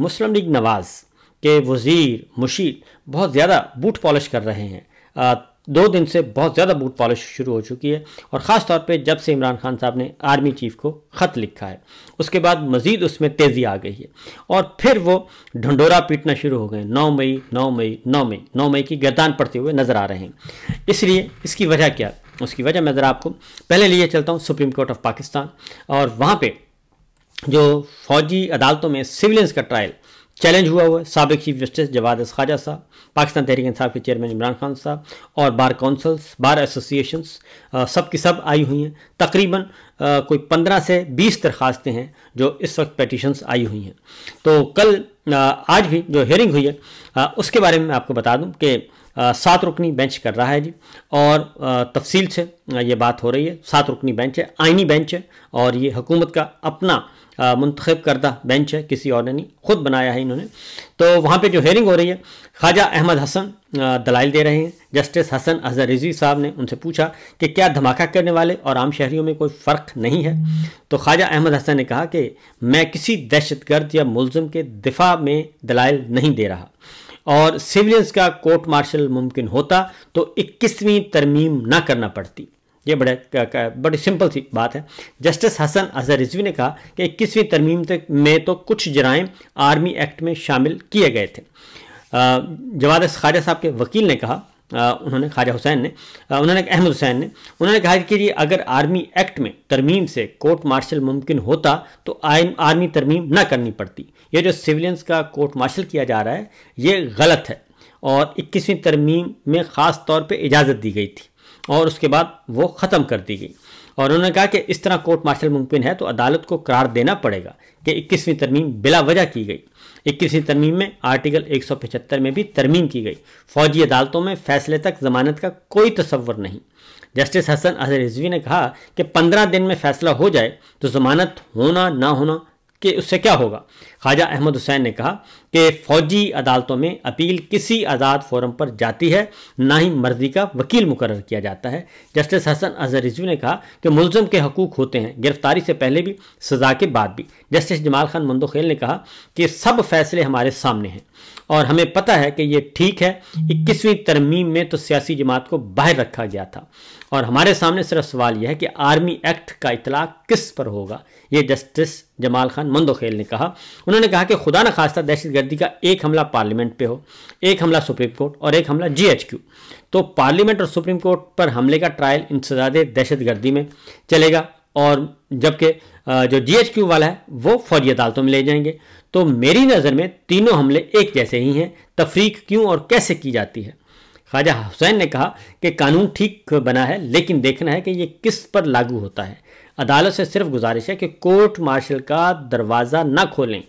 मुस्लिम league नवाज़ के वज़ीर मुशीर बहुत ज़्यादा बूट पॉलिश कर रहे हैं। 2 दिन से बहुत ज़्यादा बूट पॉलिश शुरू हो चुकी है, और ख़ास तौर पे जब से इमरान खान साहब ने आर्मी चीफ को ख़त लिखा है उसके बाद मज़ीद उसमें तेज़ी आ गई है, और फिर वो ढंडोरा पीटना शुरू हो गए। 9 मई 9 मई 9 मई 9 मई की गर्दान पड़ते हुए नज़र आ रहे हैं। इसलिए इसकी वजह क्या, उसकी वजह मैं ज़रा आपको पहले लिए चलता हूँ सुप्रीम कोर्ट ऑफ पाकिस्तान, और वहाँ पर जो फौजी अदालतों में सिविलियंस का ट्रायल चैलेंज हुआ है। साबिक चीफ जस्टिस जवाद खाजा साहब, पाकिस्तान तहरीक इंसाफ के चेयरमैन इमरान खान साहब, और बार काउंसिल्स, बार एसोसिएशंस सब की सब आई हुई हैं। तकरीबन कोई 15 से 20 दरखास्तें हैं जो इस वक्त पेटिशंस आई हुई हैं। तो कल आज भी जो हियरिंग हुई है उसके बारे में मैं आपको बता दूं कि 7 रुकनी बेंच कर रहा है जी, और तफसील से ये बात हो रही है। 7 रुकनी बेंच है, आइनी बेंच है, और ये हुकूमत का अपना मुंतखब करदा बेंच है, किसी और ने नहीं, खुद बनाया है इन्होंने। तो वहाँ पे जो हेयरिंग हो रही है, ख्वाजा अहमद हसन दलाइल दे रहे हैं। जस्टिस हसन अजहर रिजवी साहब ने उनसे पूछा कि क्या धमाका करने वाले और आम शहरियों में कोई फ़र्क नहीं है। तो ख्वाजा अहमद हसन ने कहा कि मैं किसी दहशतगर्द या मुलजिम के दिफा में दलाइल नहीं दे रहा, और सिविलियंस का कोर्ट मार्शल मुमकिन होता तो 21वीं तरमीम ना करना पड़ती। ये बड़ी सिंपल सी बात है। जस्टिस हसन अजहर रिजवी ने कहा कि 21वीं तरमीम तक में तो कुछ जराइम आर्मी एक्ट में शामिल किए गए थे। जवाद ख्वाजा साहब के वकील ने कहा, उन्होंने ख्वाजा हुसैन ने उन्होंने अहमद हुसैन ने उन्होंने कहा कि ये अगर आर्मी एक्ट में तरमीम से कोर्ट मार्शल मुमकिन होता तो आर्मी तरमीम ना करनी पड़ती। ये जो सिविलियंस का कोर्ट मार्शल किया जा रहा है ये गलत है, और 21वीं तरमीम में ख़ास तौर पर इजाज़त दी गई थी और उसके बाद वो ख़त्म कर दी गई। और उन्होंने कहा कि इस तरह कोर्ट मार्शल मुमकिन है तो अदालत को करार देना पड़ेगा कि 21वीं तरमीम बिला वजह की गई। 21वीं तरमीम में आर्टिकल 175 में भी तरमीम की गई। फौजी अदालतों में फैसले तक ज़मानत का कोई तसव्वुर नहीं। जस्टिस हसन अजहर रिजवी ने कहा कि 15 दिन में फैसला हो जाए तो ज़मानत होना ना होना कि उससे क्या होगा। ख्वाजा अहमद हुसैन ने कहा कि फ़ौजी अदालतों में अपील किसी आज़ाद फोरम पर जाती है, ना ही मर्जी का वकील मुकर्रर किया जाता है। जस्टिस हसन अजहर रिजवी ने कहा कि मुलज़िम के हकूक़ होते हैं, गिरफ्तारी से पहले भी, सज़ा के बाद भी। जस्टिस जमाल खान मंदोखेल ने कहा कि सब फैसले हमारे सामने हैं और हमें पता है कि ये ठीक है। 21वीं तरमीम में तो सियासी जमात को बाहर रखा गया था, और हमारे सामने सिर्फ सवाल यह है कि आर्मी एक्ट का इतलाक़ किस पर होगा। ये जस्टिस जमाल खान मंदोखेल ने कहा। उन्होंने कहा कि खुदा न खास्ता दहशतगर्दी का एक हमला पार्लियामेंट पे हो, एक हमला सुप्रीम कोर्ट और एक हमला GHQ, तो पार्लियामेंट और सुप्रीम कोर्ट पर हमले का ट्रायल इंसदादे दहशतगर्दी में चलेगा, और जबकि जो GHQ वाला है वो फौजी अदालतों में ले जाएंगे। तो मेरी नज़र में तीनों हमले एक जैसे ही हैं, तफरीक क्यों और कैसे की जाती है। ख्वाजा हुसैन ने कहा कि कानून ठीक बना है, लेकिन देखना है कि ये किस पर लागू होता है। अदालत से सिर्फ गुजारिश है कि कोर्ट मार्शल का दरवाज़ा ना खोलें।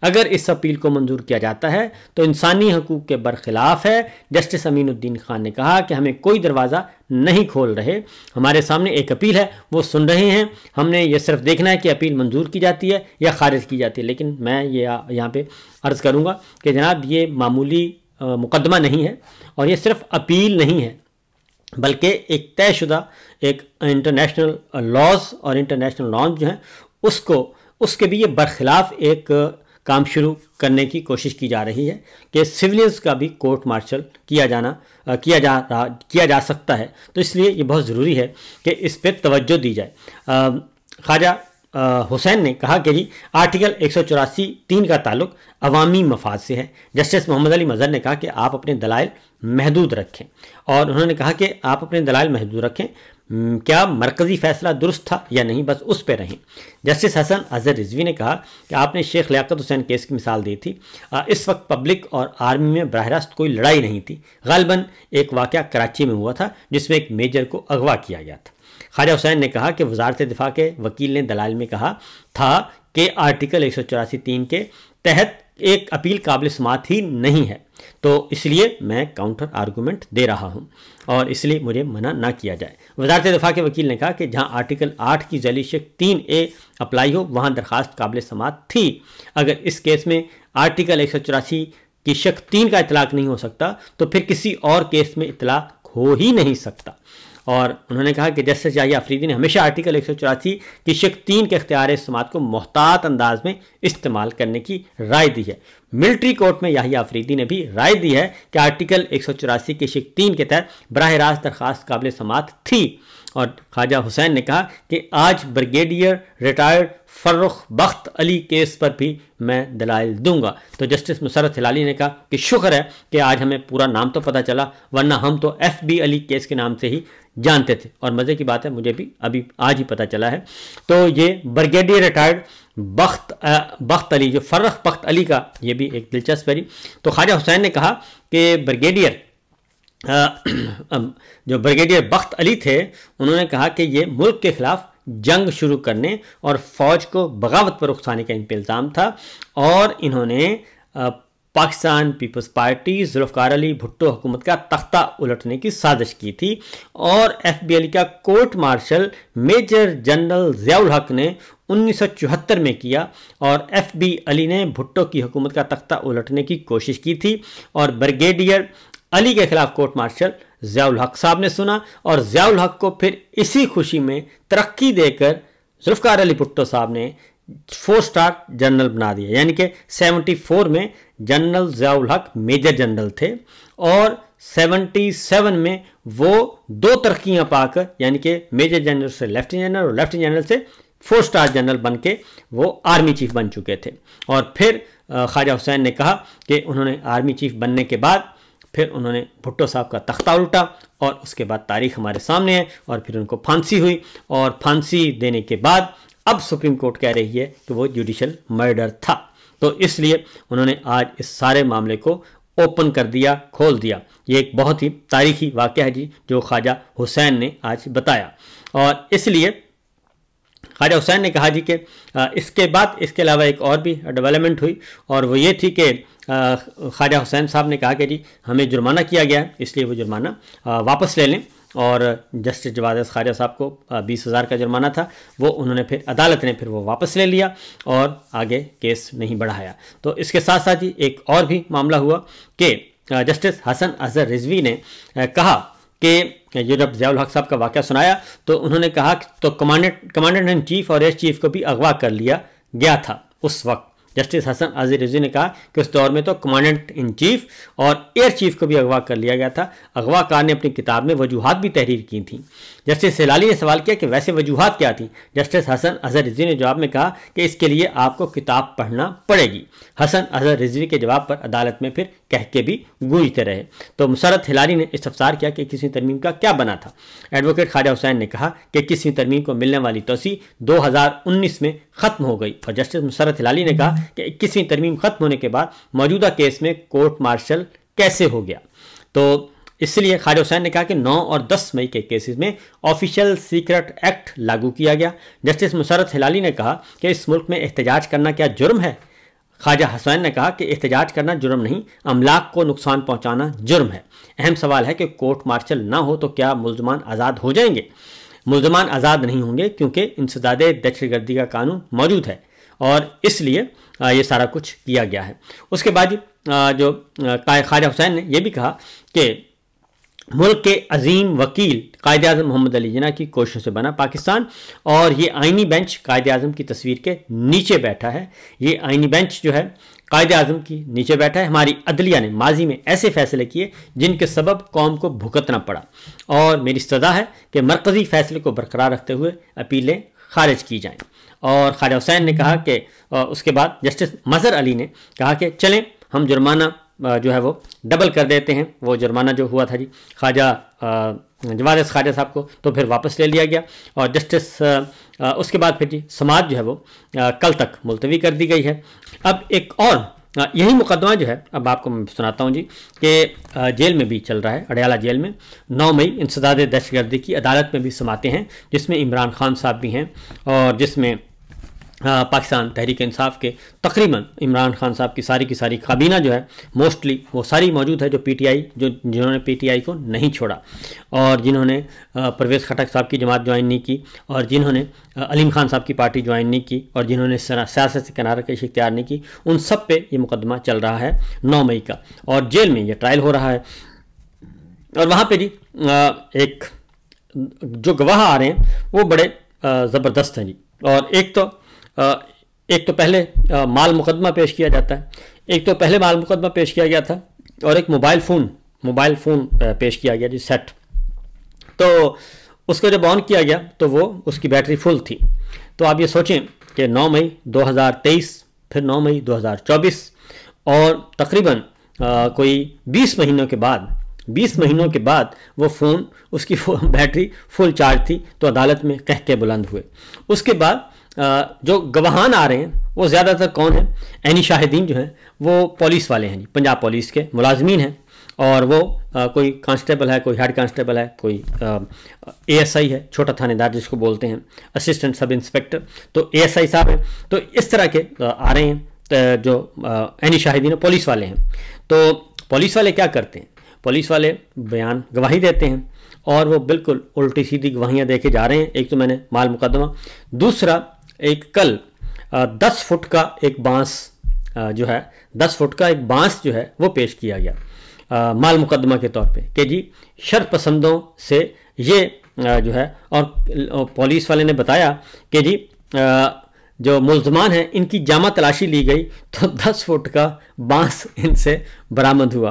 अगर इस अपील को मंजूर किया जाता है तो इंसानी हकूक़ के बरखिलाफ़ है। जस्टिस अमीनुद्दीन खान ने कहा कि हमें कोई दरवाज़ा नहीं खोल रहे, हमारे सामने एक अपील है, वो सुन रहे हैं, हमने ये सिर्फ देखना है कि अपील मंजूर की जाती है या खारिज की जाती है। लेकिन मैं ये यहाँ पे अर्ज़ करूँगा कि जनाब ये मामूली मुकदमा नहीं है, और ये सिर्फ अपील नहीं है, बल्कि एक तयशुदा एक इंटरनेशनल लॉज और इंटरनेशनल नॉर्म जो हैं उसके भी ये बरखिलाफ़ एक काम शुरू करने की कोशिश की जा रही है कि सिविलियंस का भी कोर्ट मार्शल किया जा सकता है। तो इसलिए ये बहुत ज़रूरी है कि इस पर तवज्जो दी जाए। ख्वाजा हुसैन ने कहा कि जी आर्टिकल 184(3) का ताल्लुक अवामी मफाद से है। जस्टिस मोहम्मद अली मज़हर ने कहा कि आप अपने दलाइल महदूद रखें, और उन्होंने कहा कि आप अपने दलाइल महदूद रखें, क्या मरकज़ी फ़ैसला दुरुस्त था या नहीं, बस उस पर रहें। जस्टिस हसन अजहर रिजवी ने कहा कि आपने शेख लियाकत हुसैन केस की मिसाल दी थी। इस वक्त पब्लिक और आर्मी में बराह रास्त कोई लड़ाई नहीं थी, गालिबन एक वाक़या कराची में हुआ था जिसमें एक मेजर को अगवा किया गया था। ख्वाजा हुसैन ने कहा कि वज़ारत दिफा के वकील ने दलाइल में कहा था कि आर्टिकल 184(3) के तहत एक अपील काबिल समात ही नहीं है, तो इसलिए मैं काउंटर आर्गूमेंट दे रहा हूं और इसलिए मुझे मना ना किया जाए। वज़ारत दिफा के वकील ने कहा कि जहां आर्टिकल 8 की ज़ैली शक 3A अप्लाई हो वहां दरखास्त काबिल समात थी। अगर इस केस में आर्टिकल 184 की शक 3 का इतलाक़ नहीं हो सकता तो फिर किसी और केस में इतलाक़ हो ही नहीं सकता। और उन्होंने कहा कि जस्टिस याहिया अफरीदी ने हमेशा आर्टिकल 184 की शिक 3 के इख्तियार समात को मोहतात अंदाज में इस्तेमाल करने की राय दी है। मिलिट्री कोर्ट में याहिया अफरीदी ने भी राय दी है कि आर्टिकल 184 की शिक 3 के तहत बराह रास्त दरख्वास्त काबिल समात थी। और ख्वाजा हुसैन ने कहा कि आज ब्रिगेडियर रिटायर्ड फर्रुख बख्त अली केस पर भी मैं दलाइल दूंगा। तो जस्टिस मुसर्रत हिलाली ने कहा कि शुक्र है कि आज हमें पूरा नाम तो पता चला, वरना हम तो FB अली केस के नाम से ही जानते थे। और मज़े की बात है, मुझे भी अभी आज ही पता चला है। तो ये ब्रिगेडियर रिटायर्ड बख्त अली, जो फर्रुख बख्त अली का, ये भी एक दिलचस्प है। तो ख्वाजा हुसैन ने कहा कि जो ब्रिगेडियर बख्त अली थे, उन्होंने कहा कि ये मुल्क के खिलाफ जंग शुरू करने और फौज को बगावत पर उकसाने का इन पर इल्ज़ाम था। और इन्होंने पाकिस्तान पीपल्स पार्टी जुल्फ़िकार अली भुट्टो हुकूमत का तख्ता उलटने की साजिश की थी। और FB अली का court martial major general Ziaul Haq ने 1974 में किया और FB अली ने भुट्टो की हुकूमत का तख्ता उलटने की कोशिश की थी। और ब्रिगेडियर अली के खिलाफ कोर्ट मार्शल ज़ियाउल हक साहब ने सुना और ज़ियाउल हक को फिर इसी खुशी में तरक्की देकर जुल्फ़िकार अली भुट्टो साहब ने 4 स्टार जनरल बना दिया। यानी कि 74 में जनरल ज़ियाउल हक मेजर जनरल थे और 77 में वो 2 तरक्कियां पाकर, यानी कि मेजर जनरल से लेफ्टिनेंट जनरल और लेफ्टिनेंट जनरल से 4 स्टार जनरल बन के वो आर्मी चीफ बन चुके थे। और फिर ख्वाजा हुसैन ने कहा कि उन्होंने आर्मी चीफ बनने के बाद फिर उन्होंने भुट्टो साहब का तख्ता उल्टा और उसके बाद तारीख हमारे सामने है। और फिर उनको फांसी हुई और फांसी देने के बाद अब सुप्रीम कोर्ट कह रही है कि वो जुडिशल मर्डर था। तो इसलिए उन्होंने आज इस सारे मामले को ओपन कर दिया, खोल दिया। ये एक बहुत ही तारीखी वाक़या है जी, जो ख्वाजा हुसैन ने आज बताया। और इसलिए ख्वाजा हुसैन ने कहा जी कि इसके बाद इसके अलावा एक और भी डेवलपमेंट हुई और वो ये थी कि ख्वाजा हुसैन साहब ने कहा कि जी हमें जुर्माना किया गया है, इसलिए वो जुर्माना वापस ले लें। और जस्टिस जवाद ख्वाजा साहब को 20,000 का जुर्माना था, वो उन्होंने फिर अदालत ने फिर वो वापस ले लिया और आगे केस नहीं बढ़ाया। तो इसके साथ साथ ही एक और भी मामला हुआ कि जस्टिस हसन अजहर रिजवी ने कहा कि जो जब ज़ियाउल हक साहब का वाक़या सुनाया तो उन्होंने कहा तो कमांडेंट इन चीफ और एयर चीफ को भी अगवा कर लिया गया था। उस वक्त जस्टिस हसन अजहर रिजवी ने कहा कि उस दौर में तो कमांडेंट इन चीफ और एयर चीफ को भी अगवा कर लिया गया था। अगवाकार ने अपनी किताब में वजूहात भी तहरीर की थी। जस्टिस हिलाली ने सवाल किया कि वैसे वजूहात क्या थी। जस्टिस हसन अजहर रिजवी ने जवाब में कहा कि इसके लिए आपको किताब पढ़ना पड़ेगी। हसन अजहर रिजवी के जवाब पर अदालत में फिर कह के भी गूंजते रहे। तो मुसर्रत हिलाली ने इस्तफसार किया कि 21वीं तरमीम का क्या बना था। एडवोकेट ख्वाजा हुसैन ने कहा कि 21वीं तरमीम को मिलने वाली तोसी 2019 में ख़त्म हो गई। और जस्टिस मुसर्रत हिलाली ने कहा कि 21वीं तरमीम ख़त्म होने के बाद मौजूदा केस में कोर्ट मार्शल कैसे हो गया। तो इसलिए ख्वाजा हुसैन ने कहा कि 9 और 10 मई के केसेस में ऑफिशियल सीक्रेट एक्ट लागू किया गया। जस्टिस मुसर्रत हिलाली ने कहा कि इस मुल्क में एहतजाज करना क्या जुर्म है। ख्वाजा हुसैन ने कहा कि एहतजाज करना जुर्म नहीं, अमलाक को नुकसान पहुंचाना जुर्म है। अहम सवाल है कि कोर्ट मार्शल ना हो तो क्या मुल्ज़मान आज़ाद हो जाएंगे। मुल्ज़मान आज़ाद नहीं होंगे क्योंकि इंसदाद दहशतगर्दी का कानून मौजूद है और इसलिए ये सारा कुछ किया गया है। उसके बाद जो ख्वाजा हुसैन ने यह भी कहा कि मुल्क के अजीम वकील कायदे आज़म मोहम्मद अली जिन्ना की कोशिशों से बना पाकिस्तान और ये आइनी बेंच कायदे आज़म की तस्वीर के नीचे बैठा है। ये आइनी बेंच जो है कायदे आज़म की नीचे बैठा है। हमारी अदलिया ने माजी में ऐसे फैसले किए जिनके सबब कौम को भुगतना पड़ा और मेरी सदा है कि मरकज़ी फैसले को बरकरार रखते हुए अपीलें खारिज की जाएँ। और ख्वाजा हुसैन ने कहा कि उसके बाद जस्टिस मज़हर अली ने कहा कि चलें हम जुर्माना जो है वो डबल कर देते हैं। वो जुर्माना जो हुआ था जी ख्वाजा जवाद ख्वाजा साहब को, तो फिर वापस ले लिया गया। और जस्टिस उसके बाद फिर जी समाअत जो है वो कल तक मुलतवी कर दी गई है। अब एक और यही मुकदमा जो है अब आपको मैं सुनाता हूँ जी कि जेल में भी चल रहा है। अडयाला जेल में 9 मई इंसदाद दहशतगर्दी की अदालत में भी समातें हैं जिसमें इमरान खान साहब भी हैं और जिसमें पाकिस्तान तहरीक इंसाफ के तकरीबन इमरान खान साहब की सारी काबीना जो है मोस्टली वो सारी मौजूद है जो पीटीआई जिन्होंने पीटीआई को नहीं छोड़ा और जिन्होंने परवेज़ खटक साहब की जमात ज्वाइन नहीं की और जिन्होंने अलीम खान साहब की पार्टी ज्वाइन नहीं की और जिन्होंने सियासत से किनारा कशी इख्तियार नहीं की, उन सब पे ये मुकदमा चल रहा है 9 मई का और जेल में ये ट्रायल हो रहा है। और वहाँ पर जी एक जो गवाह आ रहे हैं वो बड़े ज़बरदस्त हैं जी। और एक तो पहले माल मुकदमा पेश किया जाता है, एक तो पहले माल मुकदमा पेश किया गया था, और एक मोबाइल फ़ोन पेश किया गया जी, सेट। तो उसको जब ऑन किया गया तो वो उसकी बैटरी फुल थी। तो आप ये सोचें कि 9 मई 2023, फिर 9 मई 2024, और तकरीबन कोई 20 महीनों के बाद वो फ़ोन, उसकी बैटरी फुल चार्ज थी। तो अदालत में कह के बुलंद हुए। उसके बाद जो गवाहान आ रहे हैं वो ज़्यादातर कौन है? ऐनी शाहिदीन जो हैं वो पुलिस वाले हैं जी, पंजाब पुलिस के मुलाजमीन हैं। और वो कोई कांस्टेबल है, कोई हेड कांस्टेबल है, कोई एएसआई है, छोटा थानेदार जिसको बोलते हैं, असिस्टेंट सब इंस्पेक्टर, तो एएसआई साहब हैं। तो इस तरह के आ रहे हैं जो ऐनी शाहिदीन पुलिस वाले हैं। तो पुलिस वाले क्या करते हैं? पुलिस वाले बयान गवाही देते हैं, और वो बिल्कुल उल्टी सीधी गवाहियाँ दे के जा रहे हैं। एक तो मैंने माल मुकदमा, दूसरा एक कल 10 फुट का एक बांस जो है, 10 फुट का एक बांस जो है वो पेश किया गया माल मुकदमा के तौर पे कि जी शरपसंदों से ये जो है। और पुलिस वाले ने बताया कि जी जो मुल्ज़मान हैं इनकी जामा तलाशी ली गई तो 10 फुट का बांस इनसे बरामद हुआ।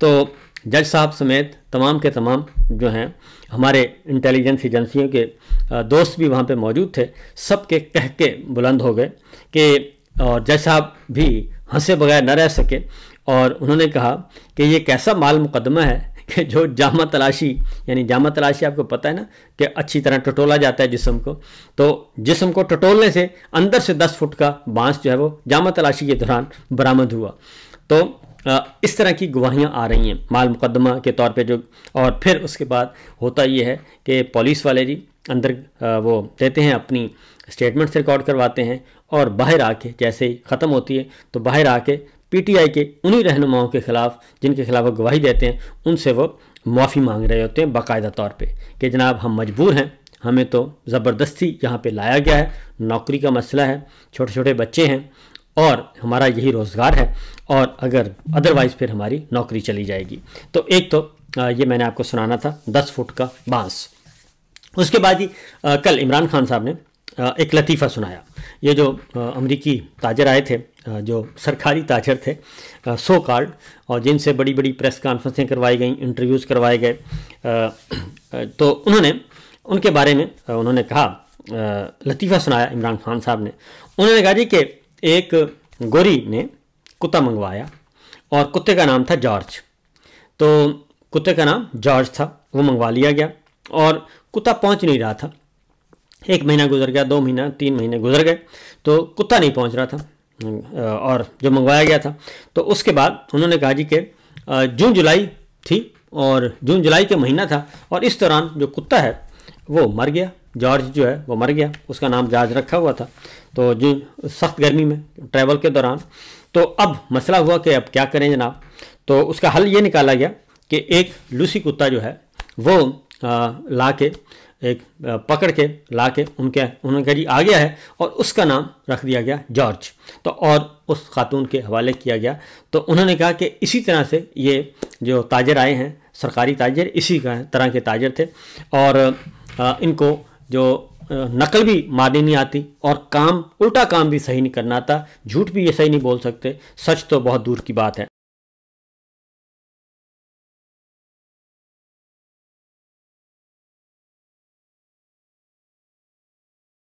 तो जज साहब समेत तमाम के तमाम जो हैं हमारे इंटेलिजेंस एजेंसियों के दोस्त भी वहाँ पे मौजूद थे। सब के कह के बुलंद हो गए कि, और जज साहब भी हंसे बगैर न रह सके, और उन्होंने कहा कि ये कैसा माल मुकदमा है कि जो जामा तलाशी, यानी जामा तलाशी आपको पता है ना कि अच्छी तरह टटोला जाता है जिस्म को, तो जिस्म को टटोलने से अंदर से 10 फुट का बांस जो है वो जामा तलाशी के दौरान बरामद हुआ। तो इस तरह की गवाहियाँ आ रही हैं माल मुकदमा के तौर पे जो। और फिर उसके बाद होता ये है कि पुलिस वाले जी अंदर वो देते हैं, अपनी स्टेटमेंट्स रिकॉर्ड करवाते हैं, और बाहर आके जैसे ही ख़त्म होती है तो बाहर आके पीटीआई के उन्हीं रहनुमाओं के ख़िलाफ़ जिनके खिलाफ वो गवाही देते हैं उनसे वो माफ़ी मांग रहे होते हैं बाकायदा तौर पे कि जनाब हम मजबूर हैं, हमें तो ज़बरदस्ती यहाँ पे लाया गया है, नौकरी का मसला है, छोटे छोटे बच्चे हैं और हमारा यही रोज़गार है, और अगर अदरवाइज़ फिर हमारी नौकरी चली जाएगी। तो एक तो ये मैंने आपको सुनाना था 10 फुट का बांस। उसके बाद ही कल इमरान खान साहब ने एक लतीफ़ा सुनाया। ये जो अमरीकी ताजर आए थे, जो सरकारी ताजर थे सो कॉल्ड, और जिनसे बड़ी बड़ी प्रेस कॉन्फ्रेंसें करवाई गई, इंटरव्यूज़ करवाए गए, तो उन्होंने उनके बारे में उन्होंने कहा, लतीफ़ा सुनाया इमरान खान साहब ने। उन्होंने कहा जी कि एक गोरी ने कुत्ता मंगवाया और कुत्ते का नाम था जॉर्ज। तो कुत्ते का नाम जॉर्ज था, वो मंगवा लिया गया और कुत्ता पहुंच नहीं रहा था। 1 महीना गुजर गया, 2 महीना, 3 महीने गुजर गए तो कुत्ता नहीं पहुंच रहा था और जो मंगवाया गया था। तो उसके बाद उन्होंने कहा जी कि जून जुलाई थी और जून जुलाई के महीना था और इस दौरान जो कुत्ता है वो मर गया, जॉर्ज जो है वो मर गया, उसका नाम जॉर्ज रखा हुआ था। तो जो सख्त गर्मी में ट्रैवल के दौरान, तो अब मसला हुआ कि अब क्या करें जनाब। तो उसका हल ये निकाला गया कि एक लूसी कुत्ता जो है वो ला के एक पकड़ के ला के उन्होंने कहा जी आ गया है और उसका नाम रख दिया गया जॉर्ज। तो और उस खातून के हवाले किया गया। तो उन्होंने कहा कि इसी तरह से ये जो ताजर आए हैं, सरकारी ताजर, इसी तरह के ताजर थे और इनको जो नकल भी मारनी नहीं आती और काम, उल्टा काम भी सही नहीं करना आता, झूठ भी ये सही नहीं बोल सकते, सच तो बहुत दूर की बात है।